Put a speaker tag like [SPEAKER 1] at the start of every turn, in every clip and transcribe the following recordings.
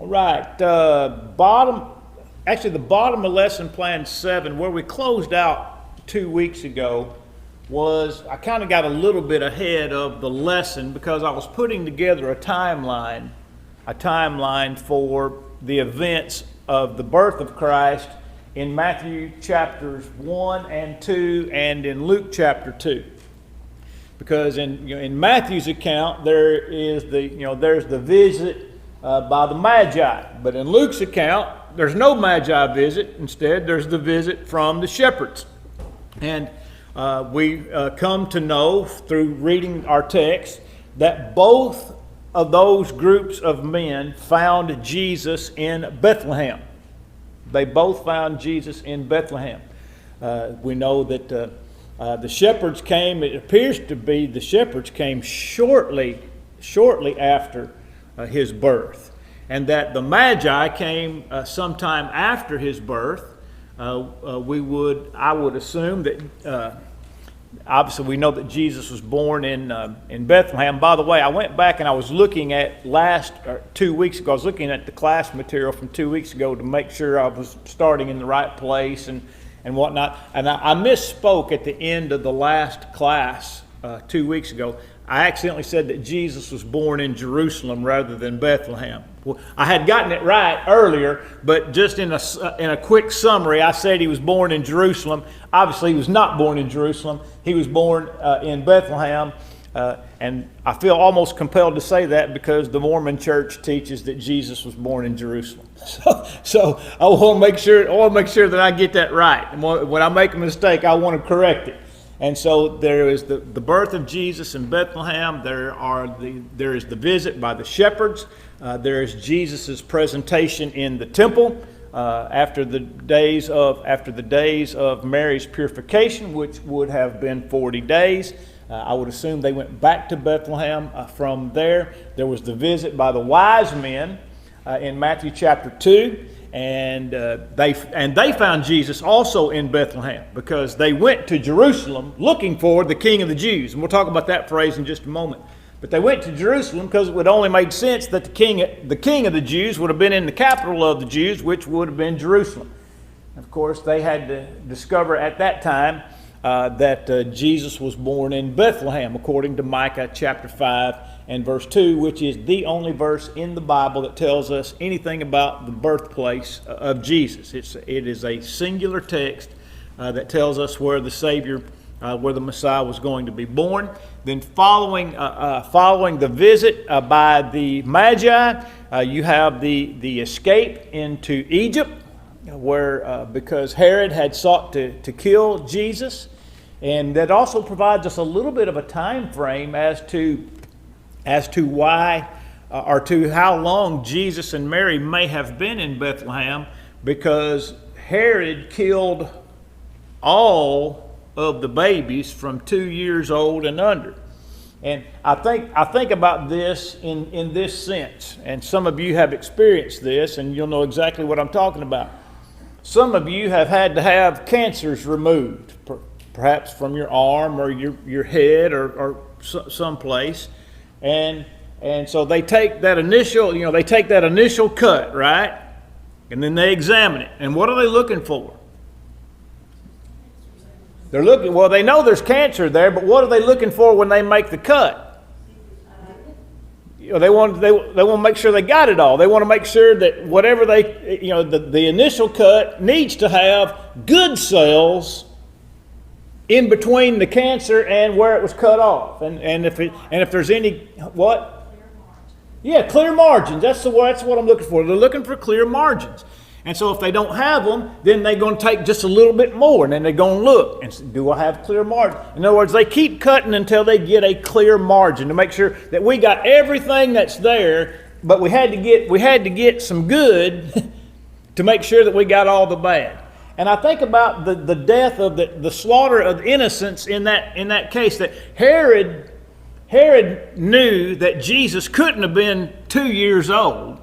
[SPEAKER 1] All right, the bottom of lesson plan 7, where we closed out 2 weeks ago, was I kind of got a little bit ahead of the lesson because I was putting together a timeline for the events of the birth of Christ in Matthew chapters 1 and 2 and in Luke chapter 2. Because in Matthew's account there's the visit by the Magi, but in Luke's account there's no Magi visit. Instead, there's the visit from the shepherds. And we come to know through reading our text that both of those groups of men found Jesus in Bethlehem. They both found Jesus in Bethlehem. We know that the shepherds came, it appears to be the shepherds came shortly after his birth. And that the Magi came sometime after his birth. I would assume that obviously we know that Jesus was born in Bethlehem. By the way, I went back and I was looking at 2 weeks ago. I was looking at the class material from 2 weeks ago to make sure I was starting in the right place and whatnot. And I misspoke at the end of the last class 2 weeks ago. I accidentally said that Jesus was born in Jerusalem rather than Bethlehem. Well, I had gotten it right earlier, but just in a quick summary, I said he was born in Jerusalem. Obviously, he was not born in Jerusalem. He was born in Bethlehem, and I feel almost compelled to say that because the Mormon Church teaches that Jesus was born in Jerusalem. So I want to make sure that I get that right. And when I make a mistake, I want to correct it. And so there is the birth of Jesus in Bethlehem. There is the visit by the shepherds. There is Jesus' presentation in the temple after the days of Mary's purification, which would have been 40 days. I would assume they went back to Bethlehem from there. There was the visit by the wise men in Matthew chapter 2. And they found Jesus also in Bethlehem because they went to Jerusalem looking for the King of the Jews. And we'll talk about that phrase in just a moment. But they went to Jerusalem because it would only make sense that the king of the Jews would have been in the capital of the Jews, which would have been Jerusalem. Of course, they had to discover at that time that Jesus was born in Bethlehem, according to Micah chapter 5 and verse 2, which is the only verse in the Bible that tells us anything about the birthplace of Jesus. It is a singular text that tells us where the Savior, where the Messiah was going to be born. Then following the visit by the Magi, you have the escape into Egypt, where because Herod had sought to kill Jesus. And that also provides us a little bit of a time frame as to why or to how long Jesus and Mary may have been in Bethlehem, because Herod killed all of the babies from 2 years old and under. And I think about this in this sense, and some of you have experienced this, and you'll know exactly what I'm talking about. Some of you have had to have cancers removed, perhaps from your arm or your head or someplace. And so they take that initial cut, right? And then they examine it. And what are they looking for? They know there's cancer there, but what are they looking for when they make the cut? They want to make sure they got it all. They want to make sure that whatever the initial cut needs to have good cells in between the cancer and where it was cut off, and if there's any what? Clear margins. That's what I'm looking for. They're looking for clear margins, and so if they don't have them, then they're going to take just a little bit more, and then they're going to look and say, do I have clear margin? In other words, they keep cutting until they get a clear margin to make sure that we got everything that's there, but we had to get some good to make sure that we got all the bad. And I think about the death of the slaughter of innocents in that case, that Herod knew that Jesus couldn't have been 2 years old,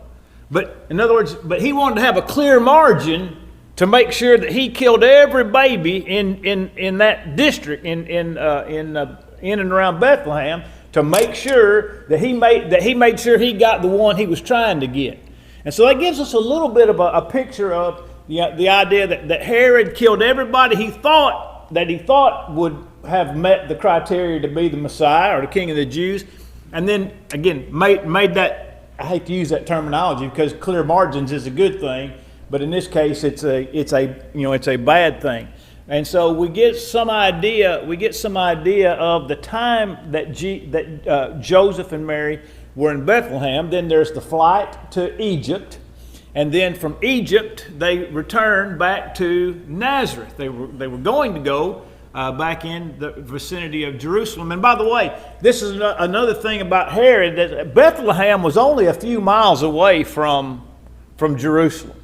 [SPEAKER 1] but in other words, he wanted to have a clear margin to make sure that he killed every baby in that district in and around Bethlehem, to make sure that he made sure he got the one he was trying to get. And so that gives us a little bit of a picture of the idea that Herod killed everybody he thought would have met the criteria to be the Messiah or the King of the Jews, and then again made that, I hate to use that terminology because clear margins is a good thing, but in this case it's a bad thing. And so we get some idea of the time that Joseph and Mary were in Bethlehem. Then there's the flight to Egypt. And then from Egypt, they returned back to Nazareth. They were going to go back in the vicinity of Jerusalem. And by the way, this is another thing about Herod, that Bethlehem was only a few miles away from Jerusalem.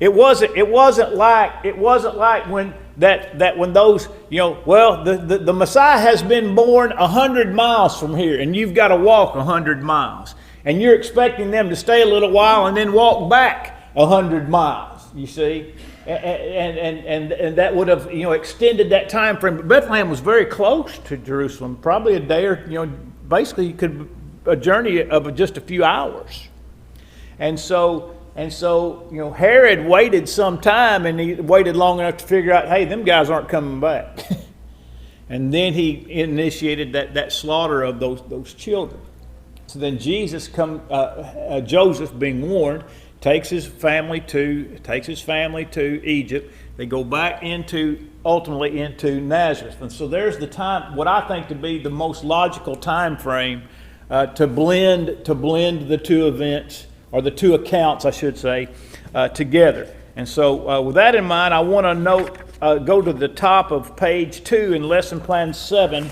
[SPEAKER 1] It wasn't like when when those, the Messiah has been born 100 miles from here, and you've got to walk 100 miles. And you're expecting them to stay a little while and then walk back 100 miles, you see. And that would have, extended that time frame. But Bethlehem was very close to Jerusalem, probably a day or, basically a journey of just a few hours. And so, Herod waited some time, and he waited long enough to figure out, hey, them guys aren't coming back. And then he initiated that slaughter of those children. So then Joseph, being warned, takes his family to Egypt. They go back ultimately into Nazareth. And so there's the time, what I think to be the most logical time frame to blend the two events, or the two accounts, I should say, together. And so with that in mind, I want to go to the top of page 2 in Lesson Plan 7,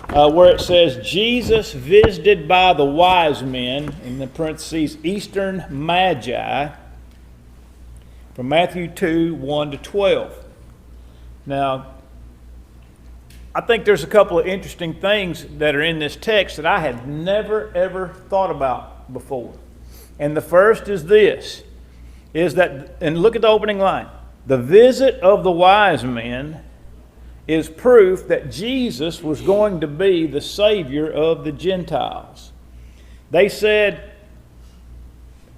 [SPEAKER 1] where it says, Jesus visited by the wise men, in the parentheses, Eastern Magi, from Matthew 2, 1 to 12. Now, I think there's a couple of interesting things that are in this text that I had never, ever thought about before. And the first is this, and look at the opening line, the visit of the wise men is proof that Jesus was going to be the Savior of the Gentiles. They said,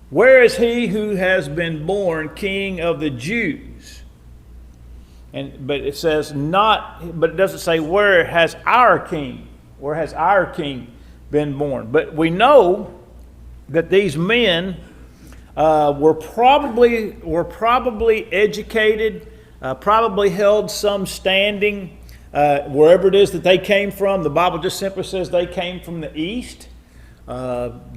[SPEAKER 1] where is he who has been born King of the Jews? But it says but it doesn't say where has our King been born. But we know that these men were probably educated, probably held some standing wherever it is that they came from. The Bible just simply says they came from the east.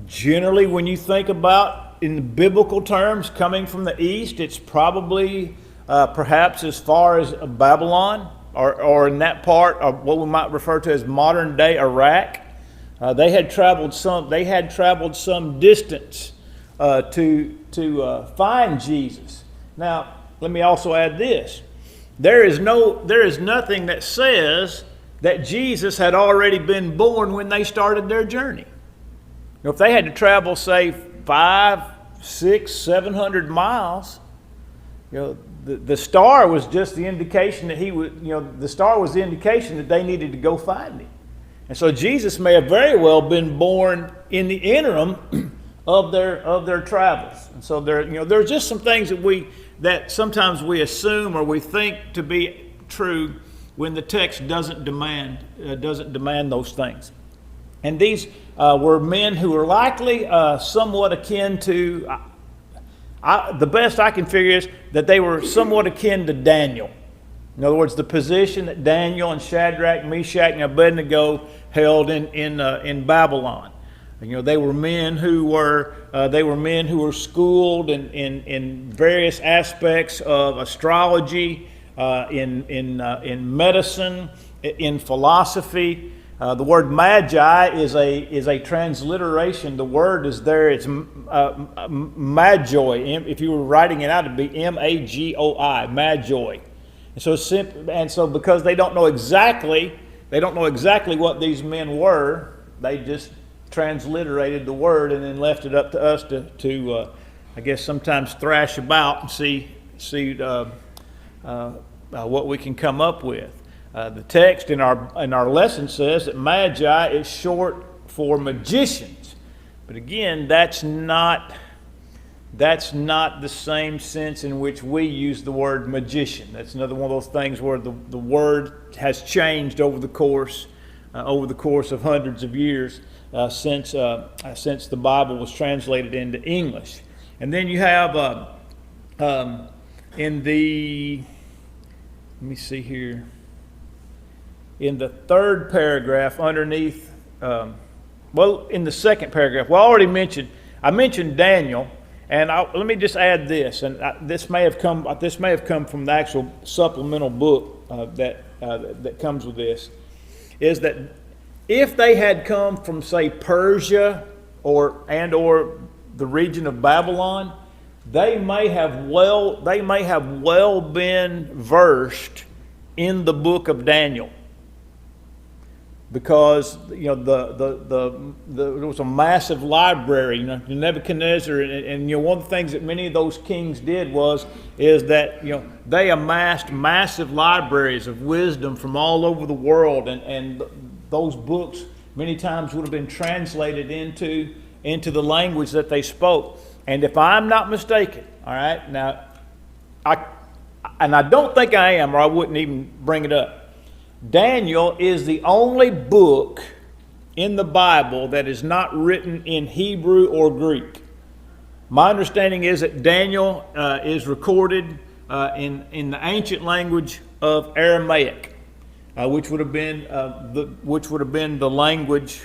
[SPEAKER 1] Generally, when you think about, in biblical terms, coming from the east, it's probably perhaps as far as Babylon, or in that part of what we might refer to as modern day Iraq. They had traveled some distance to find Jesus. Now, let me also add this. There is nothing that says that Jesus had already been born when they started their journey. If they had to travel, say, 500, 600, 700 miles, the star was just the indication that the star was the indication that they needed to go find him. And so Jesus may have very well been born in the interim of their travels. And so there's just some things that sometimes we assume or we think to be true when the text doesn't demand those things. And these were men who were likely somewhat akin to, the best I can figure is that they were somewhat akin to Daniel. In other words, the position that Daniel and Shadrach, Meshach, and Abednego held in Babylon. They were men who were schooled in various aspects of astrology, in medicine, in philosophy. The word magi is a transliteration. The word is there. It's magoi. If you were writing it out, it'd be magoi, magoi. And so because they don't know exactly what these men were, they just transliterated the word and then left it up to us to I guess sometimes thrash about and see what we can come up with. The text in our lesson says that magi is short for magicians, but again, that's not that's not the same sense in which we use the word magician. That's another one of those things where the word has changed over the course of hundreds of years since the Bible was translated into English. And then you have let me see here, in the third paragraph underneath, in the second paragraph, I mentioned Daniel. And let me just add this, and this may have come from the actual supplemental book that comes with this, is that if they had come from, say, Persia or the region of Babylon, they may have well been versed in the book of Daniel. Because there was a massive library, Nebuchadnezzar, and one of the things that many of those kings did is that they amassed massive libraries of wisdom from all over the world, and those books many times would have been translated into the language that they spoke. And if I'm not mistaken, all right, now, I don't think I am, or I wouldn't even bring it up. Daniel is the only book in the Bible that is not written in Hebrew or Greek. My understanding is that Daniel is recorded in the ancient language of Aramaic, which would have been the language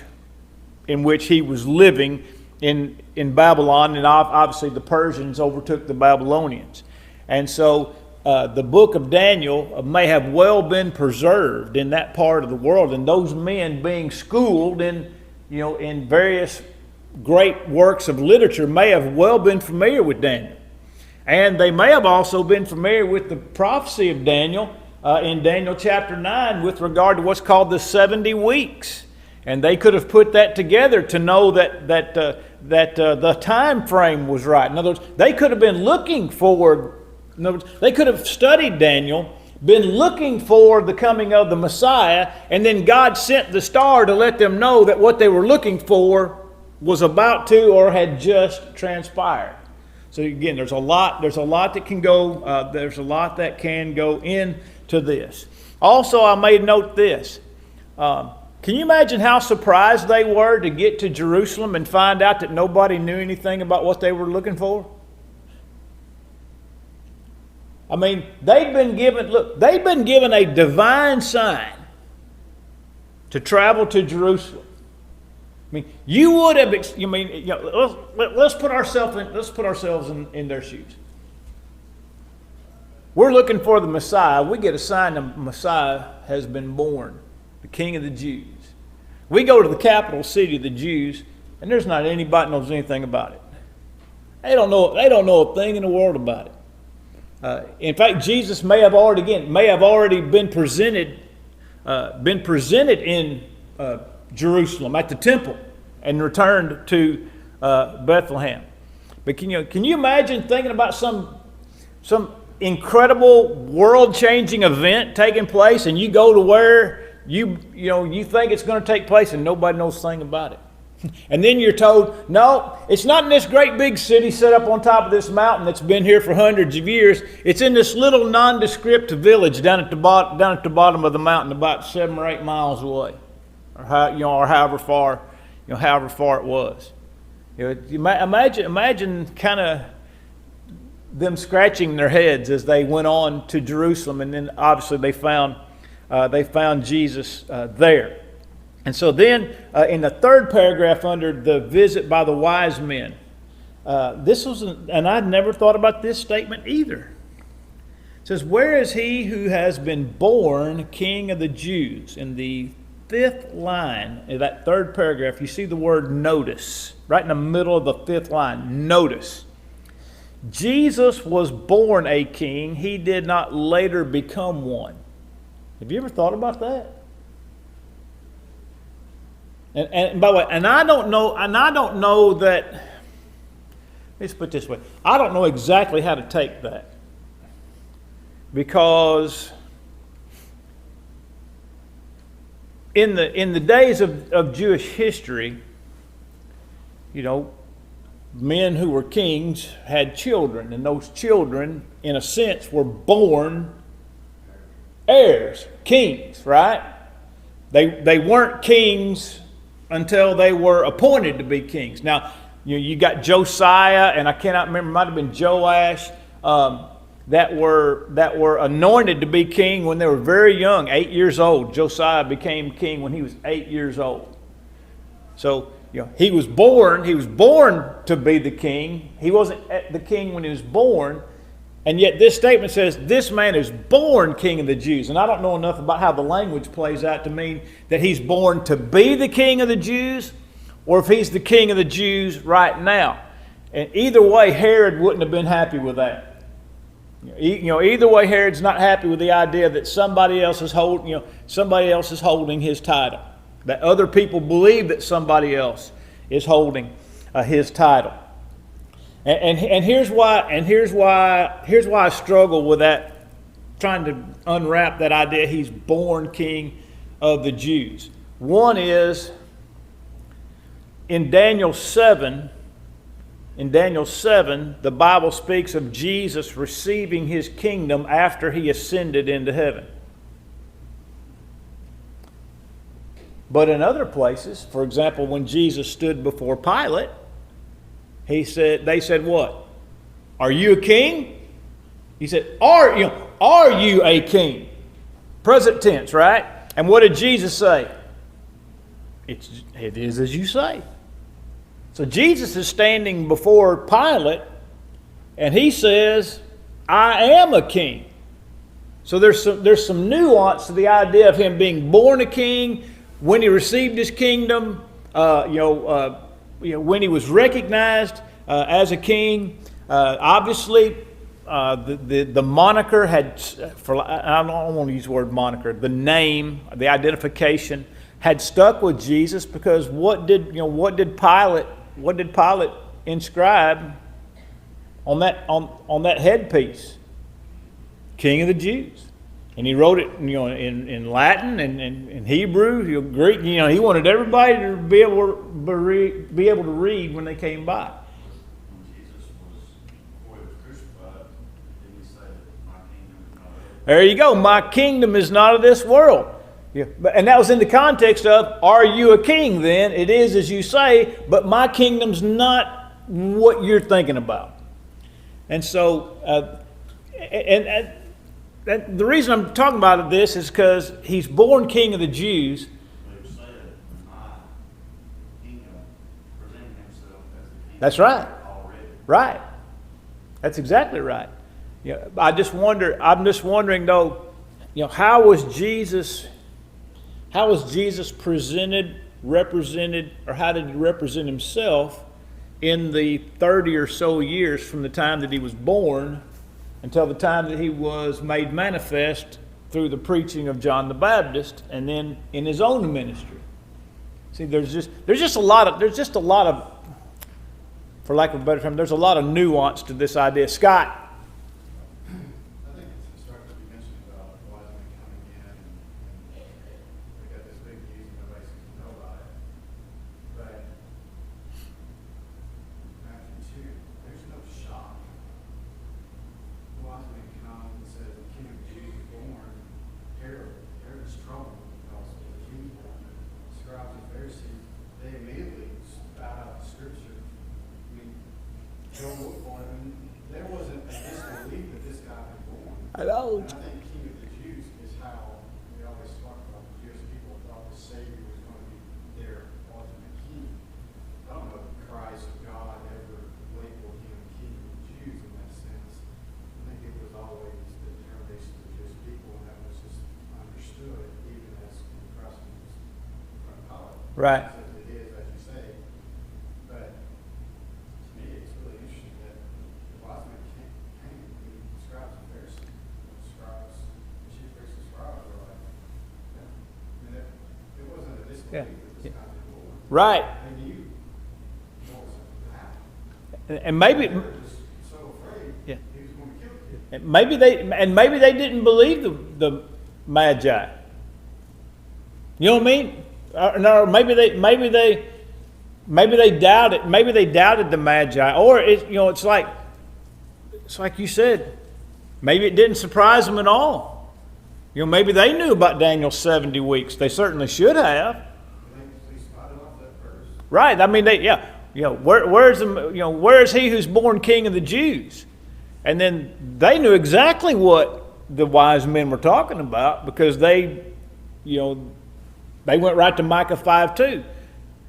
[SPEAKER 1] in which he was living in Babylon, and obviously the Persians overtook the Babylonians, and so. The book of Daniel may have well been preserved in that part of the world, and those men being schooled in various great works of literature may have well been familiar with Daniel. And they may have also been familiar with the prophecy of Daniel in Daniel chapter 9 with regard to what's called the 70 weeks. And they could have put that together to know that the time frame was right. In other words, they could have been looking forward. In other words, they could have studied Daniel, been looking for the coming of the Messiah, and then God sent the star to let them know that what they were looking for was about to or had just transpired. So again, there's a lot that can go. There's a lot that can go into this. Also, I made note this. Can you imagine how surprised they were to get to Jerusalem and find out that nobody knew anything about what they were looking for? I mean, they'd been given a divine sign to travel to Jerusalem. I mean, you would have. Let's put ourselves in their shoes. We're looking for the Messiah. We get a sign the Messiah has been born, the King of the Jews. We go to the capital city of the Jews, and there's not anybody knows anything about it. They don't know a thing in the world about it. In fact, Jesus may have already been presented in Jerusalem at the temple and returned to Bethlehem. But can you imagine thinking about some incredible world-changing event taking place, and you go to where you think it's going to take place, and nobody knows a thing about it? And then you're told, no, it's not in this great big city set up on top of this mountain that's been here for hundreds of years. It's in this little nondescript village down at the bottom of the mountain, about 7 or 8 miles away, or however far it was. Imagine kind of them scratching their heads as they went on to Jerusalem, and then obviously they found Jesus there. And so then, in the third paragraph under the visit by the wise men, and I'd never thought about this statement either. It says, "Where is he who has been born King of the Jews?" In the 5th line of that third paragraph, you see the word notice, right in the middle of the 5th line, notice. Jesus was born a king. He did not later become one. Have you ever thought about that? And by the way, I don't know that, let's put it this way, I don't know exactly how to take that. Because in the days of Jewish history, men who were kings had children, and those children, in a sense, were born heirs, kings, right? They weren't kings until they were appointed to be kings. Now, you got Josiah, and I cannot remember, it might have been Joash, that were anointed to be king when they were very young, 8 years old. Josiah became king when he was 8 years old. So, he was born to be the king. He wasn't the king when he was born. And yet this statement says, this man is born king of the Jews. And I don't know enough about how the language plays out to mean that he's born to be the king of the Jews, or if he's the king of the Jews right now. And either way, Herod wouldn't have been happy with that. Either way, Herod's not happy with the idea that somebody else is holding his title. That other people believe that somebody else is holding his title. And here's why I struggle with that, trying to unwrap that idea he's born king of the Jews. One is in Daniel 7, the Bible speaks of Jesus receiving his kingdom after he ascended into heaven. But in other places, for example, when Jesus stood before Pilate, they said, what? Are you a king? He said, are you a king? Present tense, right? And what did Jesus say? It is as you say. So Jesus is standing before Pilate, and he says, I am a king. So there's some nuance to the idea of him being born a king, when he received his kingdom, when he was recognized as a king. Obviously, the moniker had, I don't want to use the word moniker, the name, the identification had stuck with Jesus, because what did Pilate inscribe on that headpiece? King of the Jews. And he wrote it, in Latin and in Hebrew, Greek. He wanted everybody to be able to read when they came by.
[SPEAKER 2] When Jesus was before he was crucified, didn't he say that my kingdom is not of this?
[SPEAKER 1] There you go. My kingdom is not of this world. Yeah. And that was in the context of, are you a king then? It is as you say, but my kingdom's not what you're thinking about. And so, the reason I'm talking about this is because he's born king of the Jews.
[SPEAKER 2] They said, my kingdom presenting himself as the king.
[SPEAKER 1] That's right.
[SPEAKER 2] Already.
[SPEAKER 1] Right. That's exactly right. I'm just wondering though, how was Jesus presented, represented, or how did he represent himself in the 30 or so years from the time that he was born until the time that he was made manifest through the preaching of John the Baptist, and then in his own ministry? See, there's just a lot of, for lack of a better term, there's a lot of nuance to this idea. Scott.
[SPEAKER 3] I think it's starting to be mentioned about wise men coming in, and they got this big news and nobody seems to know about it. But Matthew 2, there's no shock. The wise men come and says the king of the Jews is born. Herod is troubled because the king is born. The scribes and Pharisees, they immediately spout out the scripture. I mean, go look for him. And there wasn't a disbelief that this guy was born.
[SPEAKER 1] I know.
[SPEAKER 3] And I think king of the Jews is how we always talk about the Jewish people thought the Savior was going to be their ultimate king. I don't know if Christ or God ever labeled him king of the Jews in that sense. I think it was always the determination of the Jewish people, and that was just understood even as Christ was in front of Pilate.
[SPEAKER 1] Right.
[SPEAKER 3] So it is, as you say. But to me, it's really interesting that the wise men came the scribes and Pharisees. The chief priests and scribes were like, yeah. I mean, it wasn't a disbelief that this guy was born.
[SPEAKER 1] Right.
[SPEAKER 3] They knew what was going to happen.
[SPEAKER 1] And maybe,
[SPEAKER 3] They were just so afraid
[SPEAKER 1] Yeah.
[SPEAKER 3] he was going to kill the kid.
[SPEAKER 1] and maybe they didn't believe the Magi. You know what I mean? No, maybe maybe they doubted. Maybe they doubted the Magi, or it's like you said. Maybe it didn't surprise them at all. Maybe they knew about Daniel's 70 weeks. They certainly should have.
[SPEAKER 3] They spotted off that verse.
[SPEAKER 1] Right. I mean, where is he who's born King of the Jews? And then they knew exactly what the wise men were talking about, because they went right to Micah 5:2.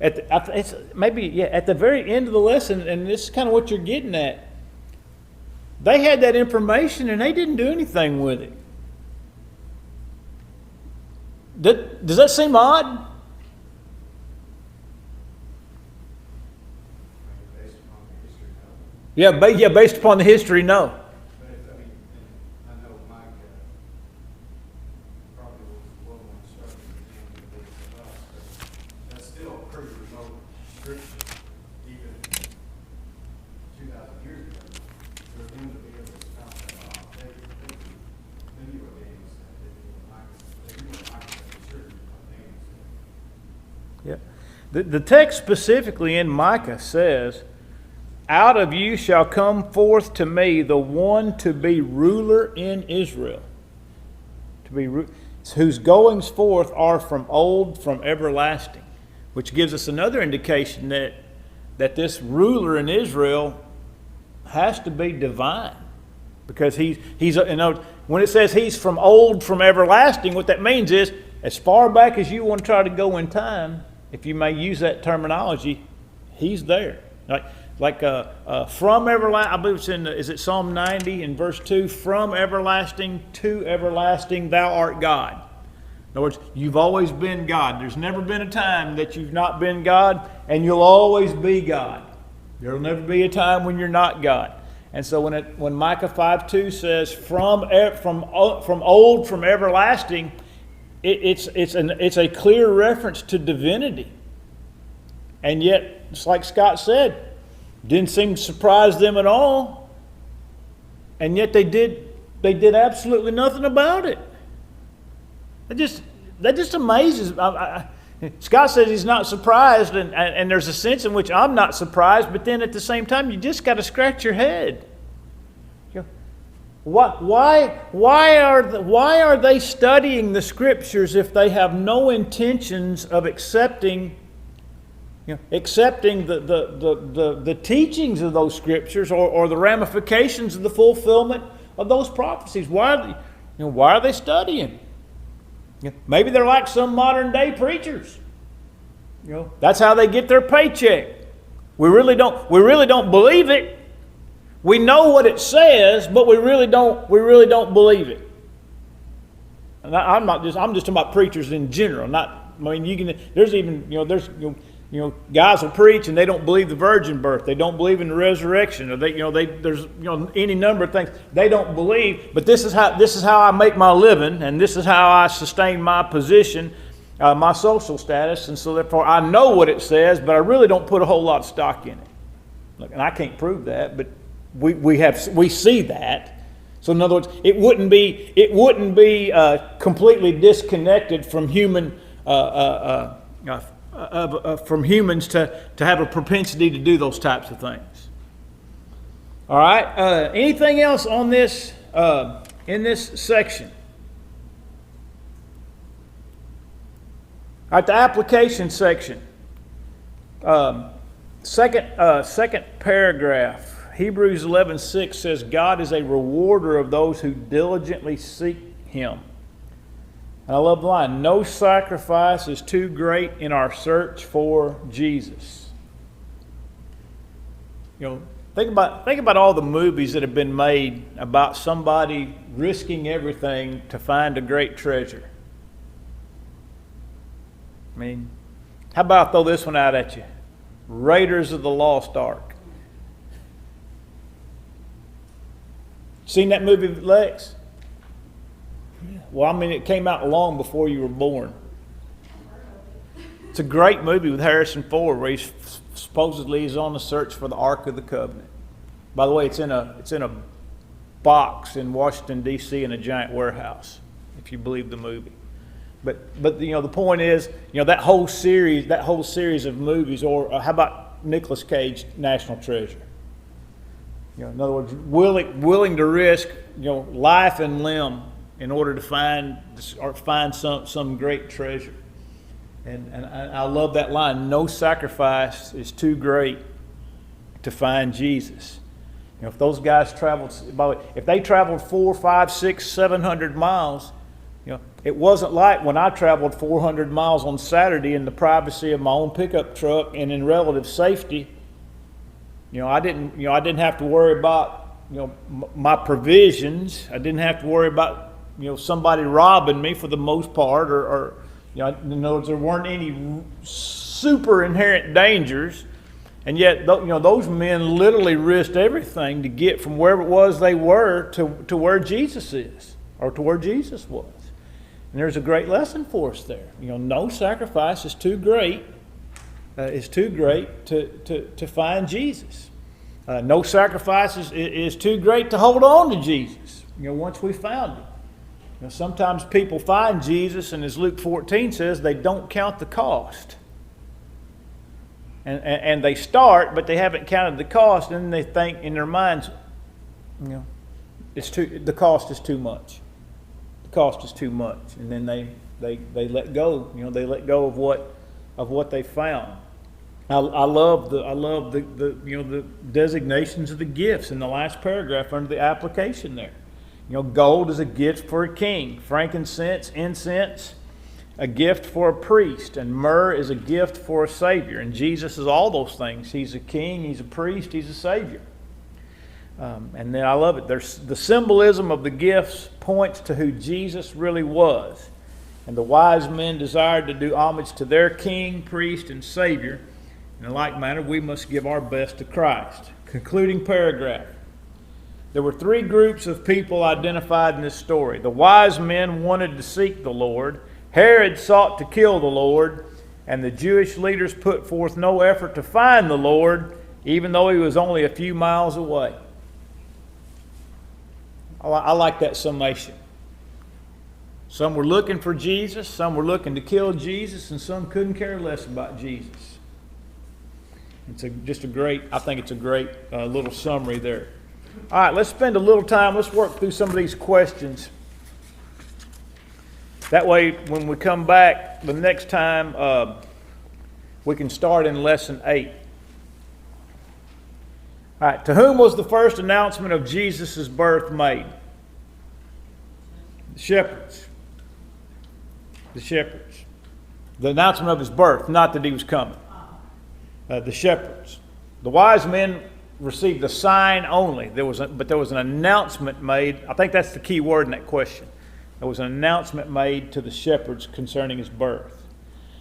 [SPEAKER 1] At the very end of the lesson, and this is kind of what you're getting at. They had that information and they didn't do anything with it. Does that seem odd?
[SPEAKER 3] Based upon the history, no.
[SPEAKER 1] Based upon the history, no.
[SPEAKER 3] But I know Mike probably was a little more instructed than us, but that's still a pretty remote scripture, even 2,000 years ago. For them to be able to spout that off, they knew what Daniel said, they knew what Micah said, they knew what Micah said, they sure knew what Daniel said.
[SPEAKER 1] Yeah. The text specifically in Micah says, "Out of you shall come forth to me the one to be ruler in Israel, whose goings forth are from old, from everlasting," which gives us another indication that this ruler in Israel has to be divine, because he's when it says he's from old, from everlasting, what that means is as far back as you want to try to go in time, if you may use that terminology, he's there. Like from everlasting, I believe it's is it Psalm 90 in verse 2? From everlasting to everlasting, thou art God. In other words, you've always been God. There's never been a time that you've not been God, and you'll always be God. There will never be a time when you're not God. And so when Micah 5:2 says from old, from everlasting, it's a clear reference to divinity. And yet, it's like Scott said, didn't seem to surprise them at all. And yet they did absolutely nothing about it. That just amazes me. Scott says he's not surprised, and there's a sense in which I'm not surprised, but then at the same time, you just got to scratch your head. Why are they studying the Scriptures if they have no intentions of accepting the teachings of those Scriptures or the ramifications of the fulfillment of those prophecies? Why are they studying? Maybe they're like some modern day preachers. That's how they get their paycheck. We really don't believe it. We know what it says, but we really don't believe it. And I'm just talking about preachers in general. There's guys will preach and they don't believe the virgin birth. They don't believe in the resurrection. Or there's any number of things they don't believe. But this is how I make my living, and this is how I sustain my position, my social status, and so therefore I know what it says, but I really don't put a whole lot of stock in it. Look, and I can't prove that, but we see that. So in other words, it wouldn't be completely disconnected from human from humans to have a propensity to do those types of things. All right. Anything else on this in this section? All right, the application section. Second paragraph. Hebrews 11:6 says, "God is a rewarder of those who diligently seek Him." And I love the line, "No sacrifice is too great in our search for Jesus." Think about all the movies that have been made about somebody risking everything to find a great treasure. I mean, how about I throw this one out at you? Raiders of the Lost Ark. Seen that movie, Lex? Well, I mean, it came out long before you were born. It's a great movie with Harrison Ford, where he supposedly is on the search for the Ark of the Covenant. By the way, it's in a box in Washington D.C. in a giant warehouse, if you believe the movie. But the point is, that whole series of movies, or how about Nicolas Cage, National Treasure? In other words, willing to risk life and limb in order to find some great treasure. And I love that line. No sacrifice is too great to find Jesus. If those guys traveled, if they traveled 400, 500, 600, 700 miles, it wasn't like when I traveled 400 miles on Saturday in the privacy of my own pickup truck and in relative safety. I didn't have to worry about my provisions. I didn't have to worry about somebody robbing me for the most part, or in other words, there weren't any super inherent dangers. And yet, those men literally risked everything to get from wherever it was they were to where Jesus is, or to where Jesus was. And there's a great lesson for us there. No sacrifice is too great. To find Jesus. No sacrifice is too great to hold on to Jesus. Once we found Him. Sometimes people find Jesus, and as Luke 14 says, they don't count the cost. And they start, but they haven't counted the cost, and then they think in their minds, the cost is too much. The cost is too much, and then they let go. They let go of what they found. I love the designations of the gifts in the last paragraph under the application there. Gold is a gift for a king. Frankincense, incense, a gift for a priest, and myrrh is a gift for a savior. And Jesus is all those things. He's a king, He's a priest, He's a savior. And then I love it. The symbolism of the gifts points to who Jesus really was. And the wise men desired to do homage to their king, priest, and savior. In like manner, we must give our best to Christ. Concluding paragraph. There were three groups of people identified in this story. The wise men wanted to seek the Lord. Herod sought to kill the Lord, and the Jewish leaders put forth no effort to find the Lord, even though He was only a few miles away. I like that summation. Some were looking for Jesus, some were looking to kill Jesus, and some couldn't care less about Jesus. I think it's a great little summary there. All right, let's spend a little time. Let's work through some of these questions. That way, when we come back the next time, we can start in lesson 8. All right, to whom was the first announcement of Jesus' birth made? The shepherds. The shepherds. The announcement of His birth, not that He was coming. The shepherds. The wise men received a sign only. But there was an announcement made. I think that's the key word in that question. There was an announcement made to the shepherds concerning His birth.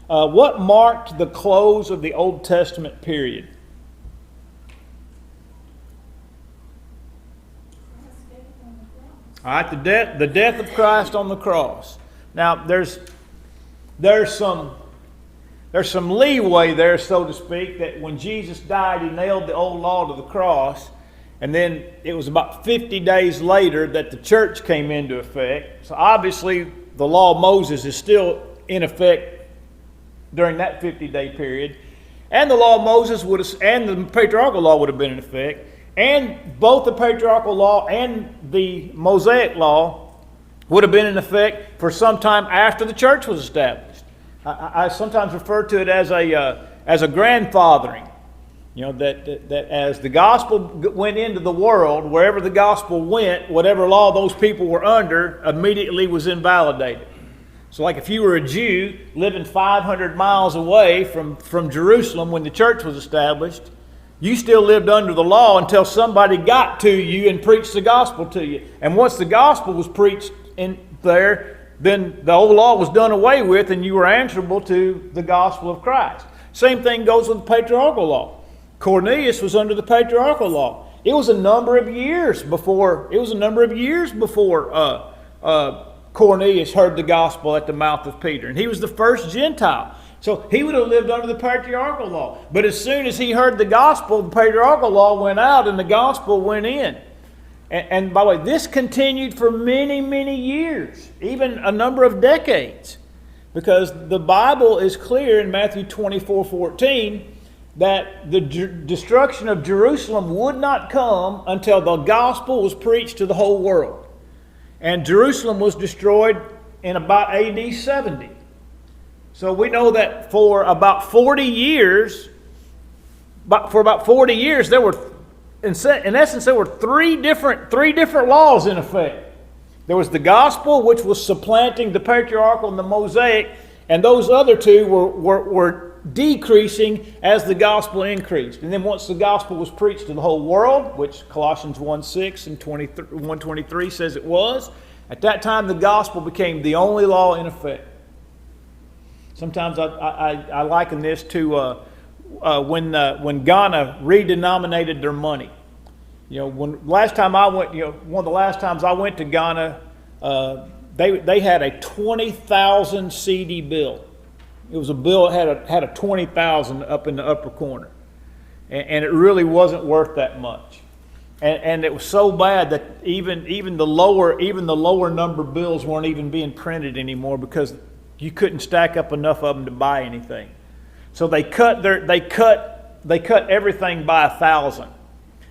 [SPEAKER 1] What marked the close of the Old Testament period? All right, the death of Christ on the cross. Now, there's some leeway there, so to speak, that when Jesus died, He nailed the old law to the cross. And then it was about 50 days later that the church came into effect. So obviously the law of Moses is still in effect during that 50-day period. And the law of Moses and the patriarchal law would have been in effect. And both the patriarchal law and the Mosaic law would have been in effect for some time after the church was established. I sometimes refer to it as a grandfathering. That as the gospel went into the world, wherever the gospel went, whatever law those people were under immediately was invalidated. So like if you were a Jew living 500 miles away from Jerusalem when the church was established, you still lived under the law until somebody got to you and preached the gospel to you. And once the gospel was preached in there, then the old law was done away with and you were answerable to the gospel of Christ. Same thing goes with the patriarchal law. Cornelius was under the patriarchal law. It was a number of years before Cornelius heard the gospel at the mouth of Peter. And he was the first Gentile. So he would have lived under the patriarchal law. But as soon as he heard the gospel, the patriarchal law went out and the gospel went in. And by the way, this continued for many, many years, even a number of decades. because the Bible is clear in Matthew 24:14 that the destruction of Jerusalem would not come until the gospel was preached to the whole world. And Jerusalem was destroyed in about AD 70. So we know that for about 40 years, there were, in essence, there were three different laws in effect. There was the gospel, which was supplanting the patriarchal and the Mosaic, and those other two were decreasing as the gospel increased. And then once the gospel was preached to the whole world, which Colossians 1:6 and 1:23 says it was, at that time the gospel became the only law in effect. Sometimes I liken this to when Ghana redenominated their money. One of the last times I went to Ghana, they had a 20,000 CD bill. It was a bill that had a 20,000 up in the upper corner, and it really wasn't worth that much. And it was so bad that even the lower number bills weren't even being printed anymore because you couldn't stack up enough of them to buy anything. So they cut everything by 1,000.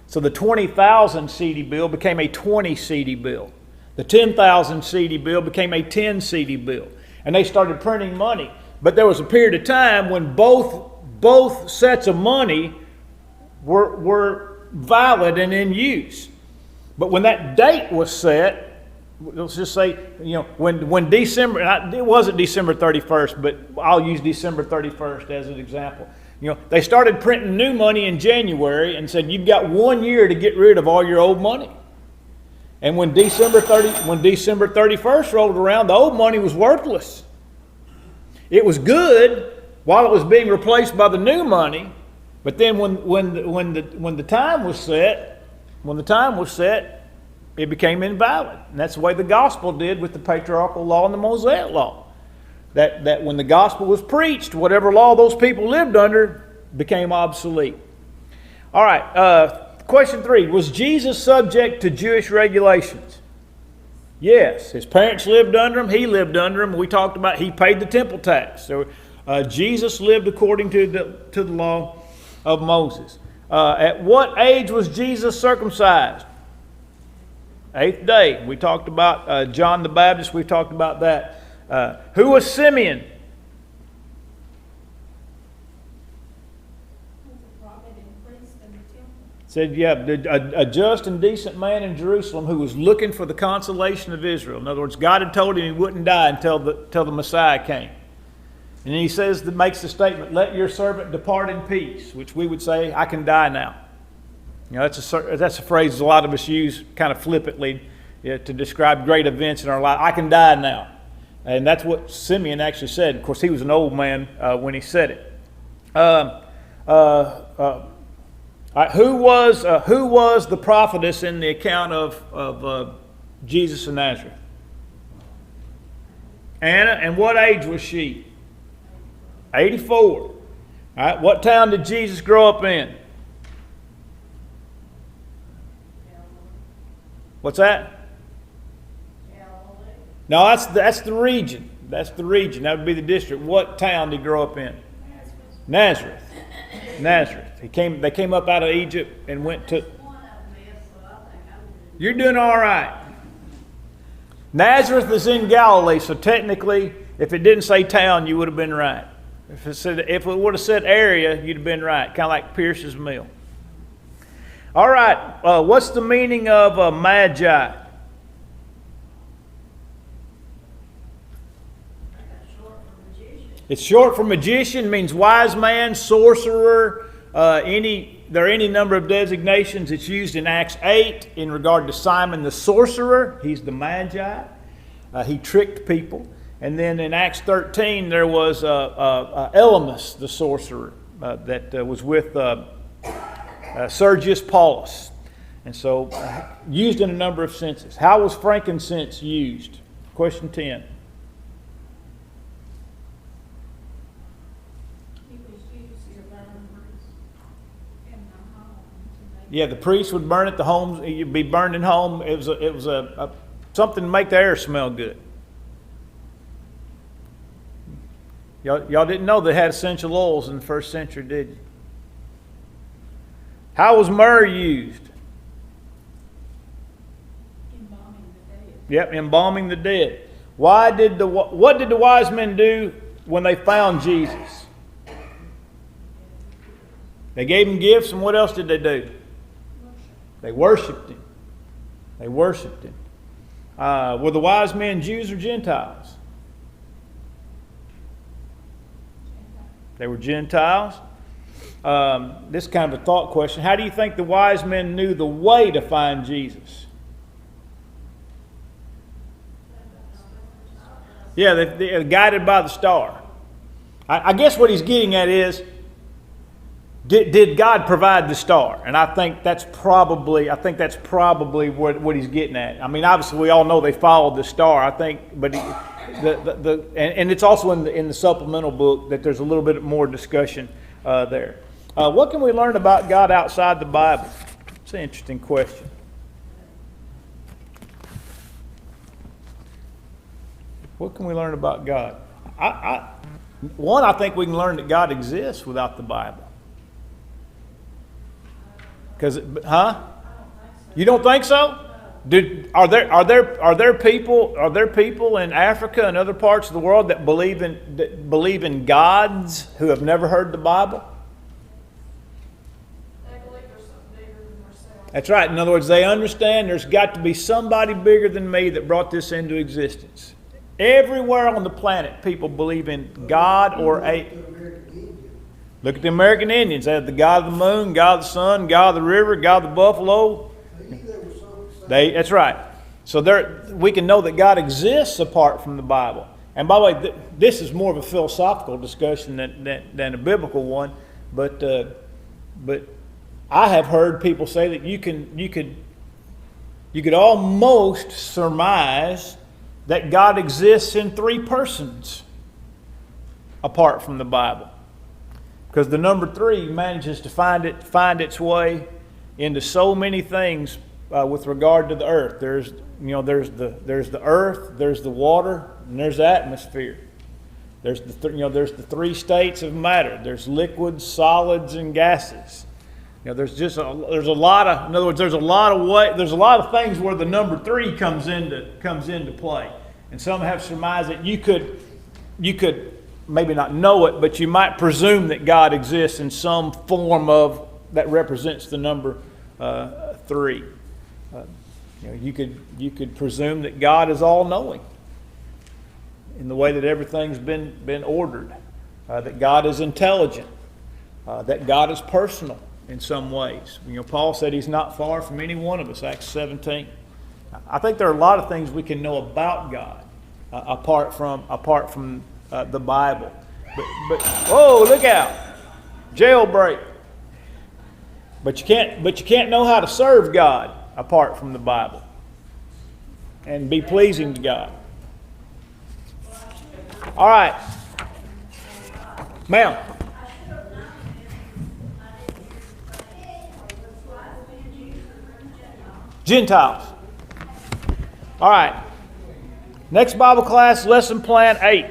[SPEAKER 1] So the 20,000 CD bill became a 20 CD bill. The 10,000 CD bill became a 10 CD bill. And they started printing money. But there was a period of time when both sets of money were valid and in use. But when that date was set, let's just say, when December, it wasn't December 31st, but I'll use December 31st as an example. They started printing new money in January and said, you've got 1 year to get rid of all your old money. And when December 31st rolled around, the old money was worthless. It was good while it was being replaced by the new money, but then when the time was set, it became invalid. And that's the way the gospel did with the patriarchal law and the Mosaic law. That when the gospel was preached, whatever law those people lived under became obsolete. All right, question 3. Was Jesus subject to Jewish regulations? Yes. His parents lived under him. He lived under him. We talked about he paid the temple tax. So Jesus lived according to the law of Moses. At what age was Jesus circumcised? 8th day. We talked about John the Baptist. We talked about that. Who was Simeon? Said, a just and decent man in Jerusalem who was looking for the consolation of Israel. In other words, God had told him he wouldn't die until the Messiah came. And then he says, makes the statement, let your servant depart in peace, which we would say, I can die now. That's a phrase a lot of us use kind of flippantly to describe great events in our life. I can die now. And that's what Simeon actually said. Of course, he was an old man when he said it. Who was the prophetess in the account of Jesus of Nazareth? Anna. And what age was she? 84. All right. What town did Jesus grow up in? What's that? No, that's the region. That's the region. That would be the district. What town did he grow up in? Nazareth. They came up out of Egypt and went to... You're doing all right. Nazareth is in Galilee, so technically, if it didn't say town, you would have been right. If it would have said area, you'd have been right. Kind of like Pierce's Mill. All right. What's the meaning of magi? It's short for magician, means wise man, sorcerer. There are any number of designations. It's used in Acts 8 in regard to Simon the sorcerer. He's the magi. He tricked people. And then in Acts 13, there was Elymas the sorcerer that was with Sergius Paulus. And so used in a number of senses. How was frankincense used? Question 10. Yeah, the priest would burn at the homes. You'd be burned in home. It was something to make the air smell good. Y'all didn't know they had essential oils in the first century, did you? How was myrrh used?
[SPEAKER 4] Embalming the dead.
[SPEAKER 1] Yep, embalming the dead. What did the wise men do when they found Jesus? They gave him gifts, and what else did they do? They worshiped him. They worshiped him. Were the wise men Jews or Gentiles? They were Gentiles. This is kind of a thought question. How do you think the wise men knew the way to find Jesus? Yeah, they're guided by the star. I guess what he's getting at is, did God provide the star? And I think that's probably what he's getting at. I mean, obviously we all know they followed the star. I think, but and it's also in the supplemental book that there's a little bit more discussion there. What can we learn about God outside the Bible? It's an interesting question. What can we learn about God? I think we can learn that God exists without the Bible. Because, You don't think so? Are there people in Africa and other parts of the world that believe in gods who have never heard the Bible?
[SPEAKER 4] They believe there's something bigger than themselves.
[SPEAKER 1] That's right. In other words, they understand there's got to be somebody bigger than me that brought this into existence. Everywhere on the planet, people believe in God or a... Look at the American Indians. They have the God of the moon, God of the sun, God of the river, God of the buffalo. That's right. So we can know that God exists apart from the Bible. And by the way, this is more of a philosophical discussion than a biblical one. But I have heard people say that you could almost surmise that God exists in three persons apart from the Bible. Because the number 3 manages to find its way into so many things with regard to the earth. There's the earth, there's the water, and there's the atmosphere. There's the 3 states of matter. There's liquids, solids, and gases. There's a lot of, in other words, there's a lot of things where the number 3 comes into play. And some have surmised that you could maybe not know it, but you might presume that God exists in some form that represents the number 3. You could presume that God is all-knowing in the way that everything's been ordered, that God is intelligent, that God is personal in some ways. Paul said he's not far from any one of us, Acts 17. I think there are a lot of things we can know about God apart from the Bible. But whoa, look out! Jailbreak. But you can't know how to serve God apart from the Bible and be pleasing to God. All right, ma'am. Gentiles. All right. Next Bible class, lesson plan 8.